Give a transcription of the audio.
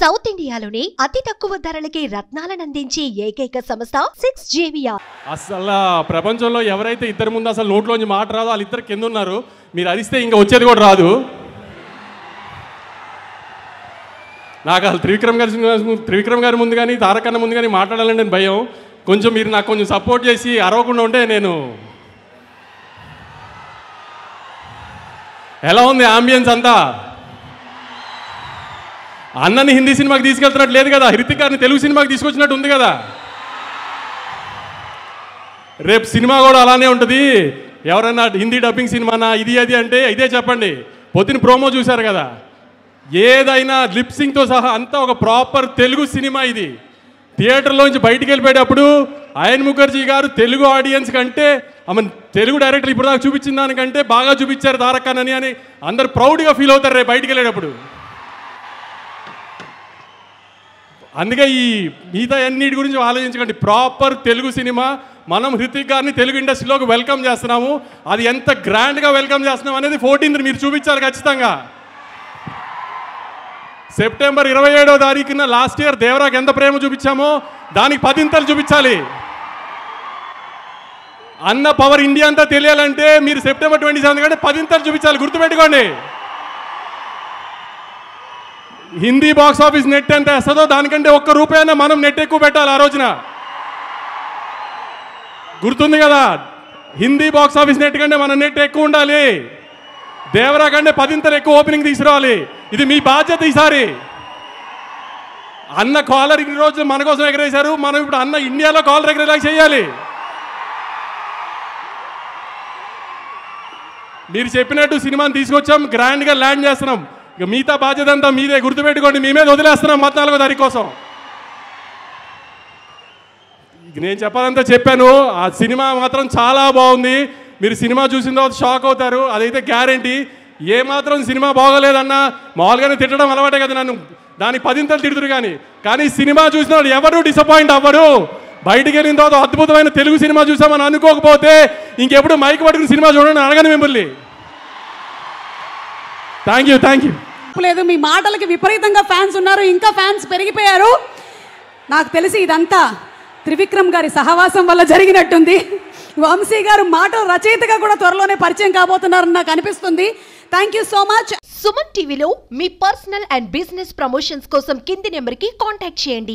South ఇండియాలోనే అతి తక్కువ ధరలకి రత్నాలను అందించే ఏకైక సంస్థ 6JVR. అసలు ప్రపంచంలో ఎవరైతే ఇద్దరు ముందు అసలు నోట్లోంచి మాట రాదో వాళ్ళిద్దరు కింద ఉన్నారు. మీరు అరిస్తే ఇంకా వచ్చేది కూడా రాదు. నాకు అసలు త్రివిక్రమ్ గారి ముందు కానీ తారకన్న ముందు కానీ మాట్లాడాలని భయం. కొంచెం మీరు నాకు కొంచెం సపోర్ట్ చేసి అరవకుండా ఉంటే నేను. ఎలా ఉంది ఆంబియన్స్ అంతా? అన్నని హిందీ సినిమాకి తీసుకెళ్తున్నట్టు లేదు కదా, హృతిక్ గారిని తెలుగు సినిమాకి తీసుకొచ్చినట్టు ఉంది కదా. రేపు సినిమా కూడా అలానే ఉంటుంది. ఎవరన్నా హిందీ డబ్బింగ్ సినిమానా ఇది అది అంటే ఇదే చెప్పండి. పొద్దున ప్రోమో చూశారు కదా, ఏదైనా లిప్సింగ్తో సహా అంతా ఒక ప్రాపర్ తెలుగు సినిమా. ఇది థియేటర్లోంచి బయటికి వెళ్ళిపోయేటప్పుడు అయన్ ముఖర్జీ గారు తెలుగు ఆడియన్స్ కంటే ఆమె తెలుగు డైరెక్టర్ ఇప్పుడు దాకా చూపించిన దానికంటే బాగా చూపించారు తారకన్నని అని అందరు ప్రౌడ్గా ఫీల్ అవుతారు రేపు బయటికి వెళ్ళేటప్పుడు. అందుకే ఈ మిగతా అన్నిటి గురించి ఆలోచించకండి. Proper Telugu cinema. మనం హృతిక్ గారిని తెలుగు ఇండస్ట్రీలోకి వెల్కమ్ చేస్తున్నాము. అది ఎంత గ్రాండ్గా వెల్కమ్ చేస్తున్నాం అనేది 14th మీరు చూపించాలి ఖచ్చితంగా. సెప్టెంబర్ 27వ తారీఖున లాస్ట్ ఇయర్ దేవరాకి ఎంత ప్రేమ చూపించామో దానికి 10 చూపించాలి. అన్న పవర్ ఇండియా అంతా తెలియాలంటే మీరు సెప్టెంబర్ 27 కంటే 10 చూపించాలి. గుర్తుపెట్టుకోండి. హిందీ బాక్స్ ఆఫీస్ నెట్ ఎంత వేస్తుందో దానికంటే ₹1 మనం నెట్ ఎక్కువ పెట్టాలి ఆ రోజున. గుర్తుంది కదా, హిందీ బాక్స్ ఆఫీస్ నెట్ కంటే మన నెట్ ఎక్కువ ఉండాలి. దేవరా కంటే 10 ఎక్కువ ఓపెనింగ్ తీసుకురావాలి. ఇది మీ బాధ్యత. ఈసారి అన్న కాలర్ ఇన్ని రోజులు మన కోసం ఎగరేశారు, మనం ఇప్పుడు అన్న ఇండియాలో కాలర్ ఎగరేలా చేయాలి. మీరు చెప్పినట్టు సినిమాని తీసుకొచ్చాం, గ్రాండ్గా ల్యాండ్ చేస్తున్నాం. ఇక మిగతా బాధ్యత అంతా మీదే. గుర్తుపెట్టుకోండి, మీ మీద వదిలేస్తున్నాం 14వ తారీఖు కోసం. నేను చెప్పాలంతా చెప్పాను. ఆ సినిమా మాత్రం చాలా బాగుంది. మీరు సినిమా చూసిన తర్వాత షాక్ అవుతారు, అదైతే గ్యారంటీ. ఏమాత్రం సినిమా బాగోలేదన్నా మామూలుగానే తిట్టడం అలవాటే కదా నన్ను, దానికి 10 తిడుతురు. కానీ సినిమా చూసిన వాళ్ళు ఎవరు డిసప్పాయింట్ అవ్వరు. బయటికి వెళ్ళిన తర్వాత అద్భుతమైన తెలుగు సినిమా చూసామని అనుకోకపోతే ఇంకెప్పుడు మైక్ పట్టుకుని సినిమా చూడండి అడగను మిమ్మల్ని. Thank you. లేదు, మీ మాటలకి విపరీతంగా ఫ్యాన్స్ ఉన్నారు, ఇంకా ఫ్యాన్స్ పెరిగిపోయారు. నాకు తెలిసి ఇదంతా త్రివిక్రమ్ గారి సహవాసం వల్ల జరిగినట్టుంది. వంశీ గారు మాటల రచయితగా కూడా త్వరలోనే పరిచయం కాబోతున్నారని నాకు అనిపిస్తుంది. Thank you so much. Suman టీవీలో మీ పర్సనల్ అండ్ బిజినెస్ ప్రమోషన్స్ కోసం కింది నెంబర్కి కాంటాక్ట్ చేయండి.